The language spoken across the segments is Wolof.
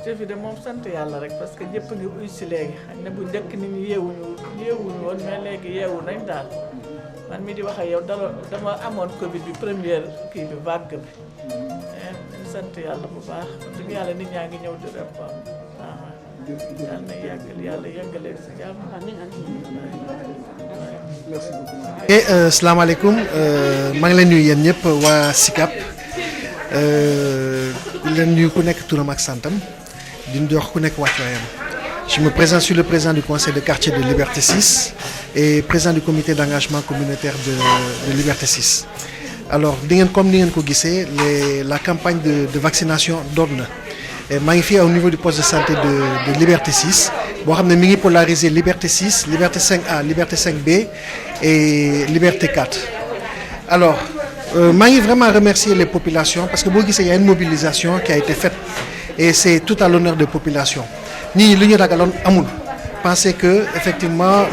jëfi de moom sant yàlla rek parce que ñëpp ngi uy si léegi xëy na bu njëkk nit ñi yeewuñu woon mais léegi yeewu nañ daal man mi di wax ak yow dama amoon Covid bi première kii bi vague bi sant yàlla bu baax dëgg yàlla nit ñaa ngi ñëw di dem waaw yàlla na yàlla yàggale si jàmm. merci beaucoup. et salaamaaleykum maa ngi leen nuyu yéen ñëpp waa SICAP di leen nuyu ku nekk turam ak santam di jox ku nekk wàccuwaayam. Je me présente, je suis le président du conseil de quartier de Liberté 6 et président du comité d'engagement communautaire de Liberté 6. Alors comme ni ngeen ko gisee la campagne de vaccination door na maa ngi fii au niveau du poste de santé de Liberté 6 boo xam ne mi ngi polariser Liberté 6 Liberté 5A Liberté 5B et Liberté 4. Alors maa ngi vraiment remercier les populations parce que boo gisee y a une mobilisation qui a été faite et c'est tout à l'honneur des populations. Ni li ñu ragaloon amul penser que effectivement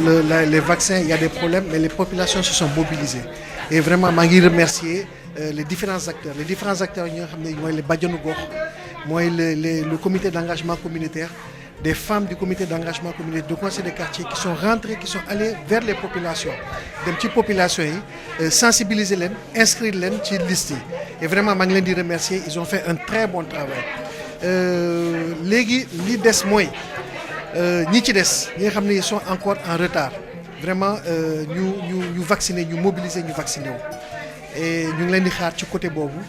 les vaccins il y a des problèmes mais les populations se sont mobilisées et vraiment maa ngi remercier les différents acteurs yi nga xam ne mooy les bajjanu gox mooy le comité d'engagement communautaire des femmes du comité d'engagement communautaire du conseil de quartier qui sont rentrés qui sont allés vers les populations dem ci populations yi sensibiliser leen inscrire leen ci liste yi et vraiment maa ngi leen di remercier ils ont fait un très bon travail. léegi li des mooy ñi ci des ñi nga xam ne ils sont encore en retard vraiment ñu vacciner ñu mobiliser ñu vacciner wu et ñu ngi leen di xaar ci côté boobu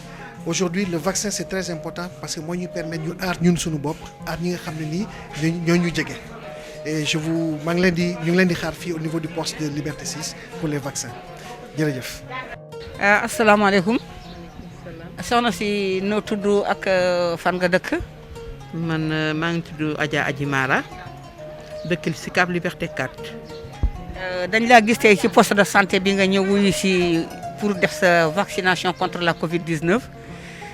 aujourd'hui le vaccin c'est très important parce que moo ñu permettre ñu aar ñun suñu bopp aar ñi nga xam ne nii ñoo ñu jege et ñu ngi leen di xaar fii au niveau du poste de Liberté 6 pour les vaccins jërëjëf. asalaamaaleykum. soxna si noo tudd ak fan nga dëkk. man maa ngi tudd Adja Adji Mara dëkk SICAP Liberté 4. dañ laa gis tey ci poste de santé bi nga ñëw wuyu si pour def sa vaccination contre la Covid-19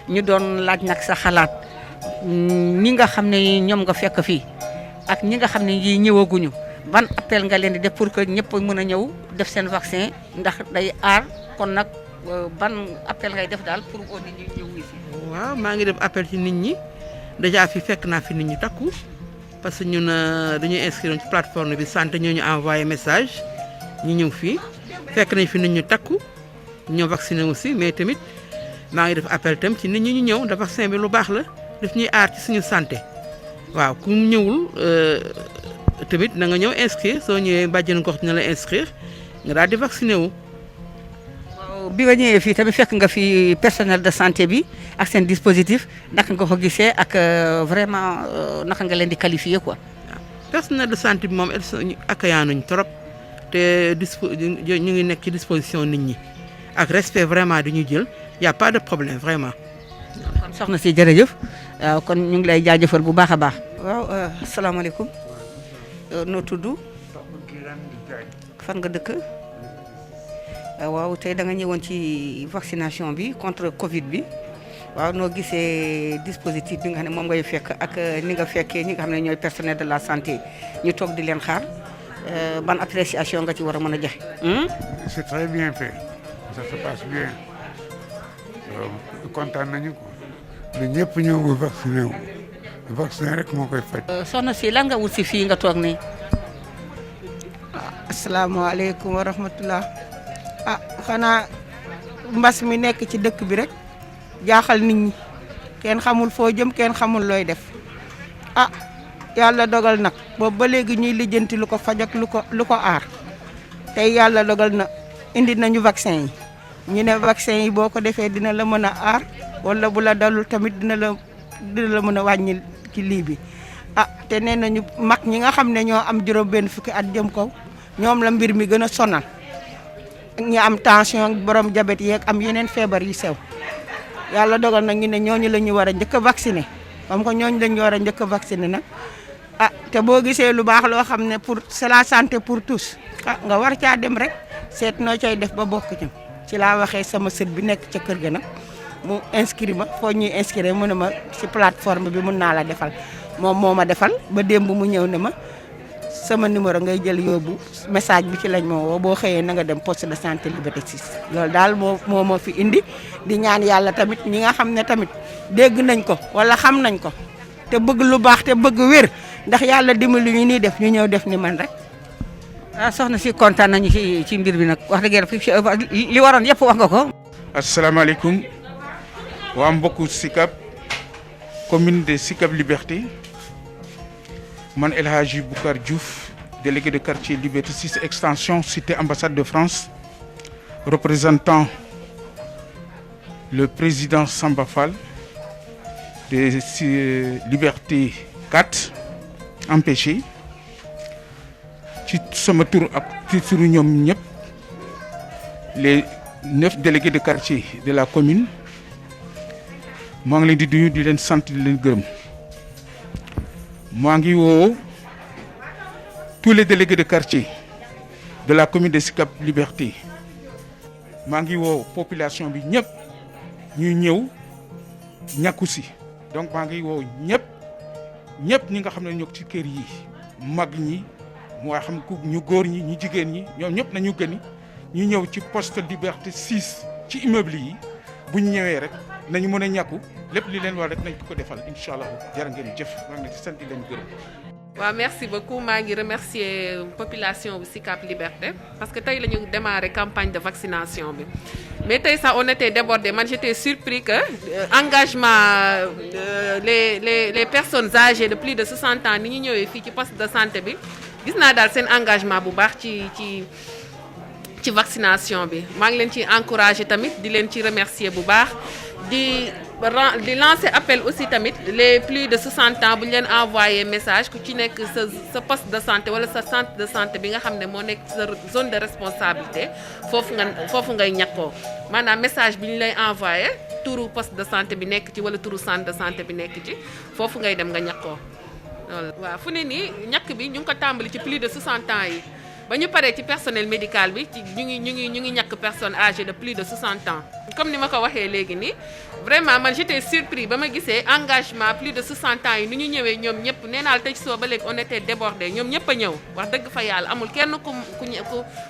ñu doon laaj nag sa xalaat ñi nga xam ne ñoom nga fekk fii ak ñi nga xam ne ñi ñëwaguñu ban appel nga leen di def pour que ñëpp mën a ñëw def seen vaccin ndax day aar kon nag ban appel ngay def daal pour oo nit ñi ñëw wuyu si. waaw maa ngi def appel ci nit ñi déjà fi fekk naa fi nit ñi takku parce que ñun dañuy inscrire ci plateforme bi santé ñoo ñu envoyé message ñu ñëw fii fekk nañ fi nit ñu takku ñoo vacciné aussi mais tamit maa ngi def appel tam ci nit ñi ñu ñëw ndax vaccin bi lu baax la daf ñuy aar ci suñu santé waaw ku ñëwul tamit na nga ñëw inscrire soo ñëwee bàjjenu gox dina la inscrire nga daal di vacciné wu. bi nga ñëwee fii tamit fekk nga fi personnel de santé bi ak seen dispositif naka nga ko gisee ak vraiment naka nga leen di qualifier quoi. personnel de santé bi moom accueillant nañu trop te ñu ngi nekk ci disposition nit ñi ak respect vraiment du ñu jël y a pas de problème vraiment. kon soxna si jërëjëf kon ñu ngi lay jaajëfal bu baax a baax. waaw asalaamaaleykum noo tudd fan nga dëkk. waaw tey da nga ñëwoon ci vaccination bi contre Covid bi waaw noo gisee dispositif bi nga xam ne moom ngay fekk ak ni nga fekkee ñi nga xam ne ñooy personnel de la santé ñu toog di leen xaar ban appréciation nga ci war a mën a joxe. c'est très bien fait ça se passe bien kontaan nañu ko lu ñëpp ñëw bu vacciné wu vaccin rek moo koy faj. soxna si lan nga wut si fii nga toog nii. asalaamaaleykum wa rahmatullah. xanaa mbas mi nekk ci dëkk bi rek jaaxal nit ñi kenn xamul foo jëm kenn xamul looy def yàlla dogal nag boobu ba léegi ñuy lijjanti lu ko faj ak lu ko aar tey yàlla dogal na indi nañu vaccin yi ñu ne vaccin yi boo ko defee dina la mën a aar wala bu la dalul tamit dina la mën a wàññi ci lii bi te nee nañu mag ñi nga xam ne ñoo am juróom benn fukki at jëm kaw ñoom la mbir mi gën a sonal. ñi am tension borom diabète yeeg am yeneen feebar yu sew yàlla dogal na ñu ne ñooñu la ñu war a njëkk a vacciner comme que ñooñu la ñu war a njëkk a vacciner nag te boo gisee lu baax loo xam ne c'est la santé pour tous nga war caa dem rek seet noo coy def ba bokk ci laa waxee sama sët bi nekk ca kër ga nag mu inscrit ma foo ñuy inscrire mu ne ma ci plateforme bi mun naa la defal moom moo ma defal ba démb mu ñëw ne ma sama numéro ngay jël yóbbu message bi ci lañ ma woo boo xëyee na nga dem poste de santé Liberté 6 loolu daal moo fi indi di ñaan yàlla tamit ñi nga xam ne tamit dégg nañ ko wala xam nañ ko te bëgg lu baax te bëgg wér ndax yàlla dimbali ñu nii def ñu ñëw def ni man rek. ah soxna si kontaan nañu ci mbir bi nag wax dëgg yàlla li waroon yëpp wax nga ko. asalaamaaleykum waa mbokku Sicap commune de Sicap Liberté man El Hadji Boucar Diouf délégué de quartier Liberté 6 extension cité ambassade de France représentant le président Samba Fall de Liberté 4 empêché ci sama tur ak ci turu ñoom ñëpp les 9 délégués de quartier de la commune maa ngi leen di nuyu di leen sant di leen gërëm maa ngi woo tous les délégués de quartier de la commune de Sicap Liberté maa ngi woo population bi ñëpp ñuy ñëw ñàkku si donc maa ngi woo ñëpp ñi nga xam ne ñoo ci kër yi mag ñi moo xam ku ñu góor ñi ñu jigéen ñi ñoom ñëpp nañu gëni ñu ñëw ci poste Liberté 6 ci immeuble yi bu ñu ñëwee rek nañu mën a ñàkku lépp li leen war rek nañ ko defal incha allah jërë ngeen jëf maa ngi leen di sant di leen gërëm. waaw merci beaucoup maa ngi remercier population bu Sicap Liberté parce que tey la ñu démarré campagne de vaccination bi mais tey sax on était débordé man j'étais surpris que engagement les personnes âgées de plus de 60 ans ni ñu ñëwee fii ci poste de santé bi gis naa daal seen engagement bu baax ci vaccination bi maa ngi leen ci encouragé tamit di leen ci remercier bu baax di lancer appel aussi tamit les plus de 60 ans bu ñu leen envoyé message ku ci nekk sa poste de santé wala sa centre de santé bi nga xam ne moo nekk sa zone de responsabilité foofu ngay ñàkkoo maanaam message bi ñu lay envoyé turu poste de santé bi nekk ci wala turu centre de santé bi nekk ci foofu ngay dem nga ñàkkoo loolu. waaw fu ne nii ñàkk bi ñu ngi ko tàmbali ci plus de 60 ans yi ba ñu paree ci personnel médical bi ci ñu ngi ñàkk personnes âgées de plus de 60 ans. comme ni ma ko waxee léegi nii vraiment man j'étais surpris ba ma gisee engagement plus de 60 ans yi ni ñu ñëwee ñoom ñëpp nee naa la tey soo ba léegi on était débordé ñoom ñëpp a ñëw wax dëgg fa yàlla amul kenn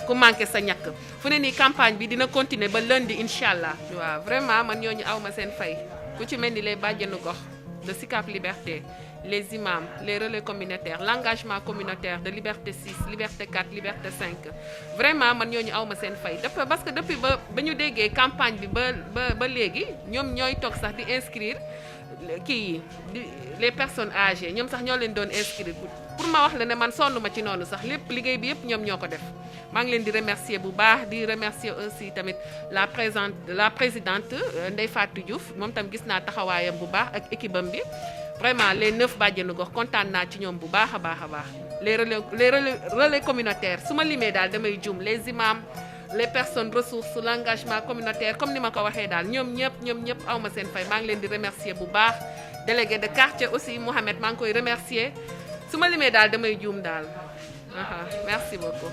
ku manqué sa ñàkk fu ne nii campagne bi dina continuer ba lundi incha allah. waaw vraiment man ñooñu aw ma seen fay ku ci mel ni les bàjjenu gox de Sicap Liberté. les imams, les relais communautaires, l'engagement communautaire de Liberté 6, Liberté 4, Liberté 5. Vraiment, man ñooñu awma seen fay parce que depuis ba ñu déggee campagne bi ba léegi ñoom ñooy toog sax di inscrire les personnes âgées ñoom sax ñoo leen doon inscrire pour ma wax la ne man sonn ma ci noonu sax lépp liggéey bi yëpp ñoom ñoo ko def maa ngi leen di remercier bu baax di remercier aussi tamit la présidente Ndeye Fatou Diouf moom tam gis naa taxawaayam bu baax ak équipe am bi vraiment les 9 bàjjenu gox kontaan naa ci ñoom bu baax a baax a baax les relais communautaires su ma limee daal damay juum les imams les personnes ressources l'engagement communautaire comme ni ma ko waxee daal ñoom ñëpp awma seen fay maa ngi leen di remercier bu baax délégué de quartier aussi Mohamed maa ngi koy remercier su ma limee daal damay juum daal merci beaucoup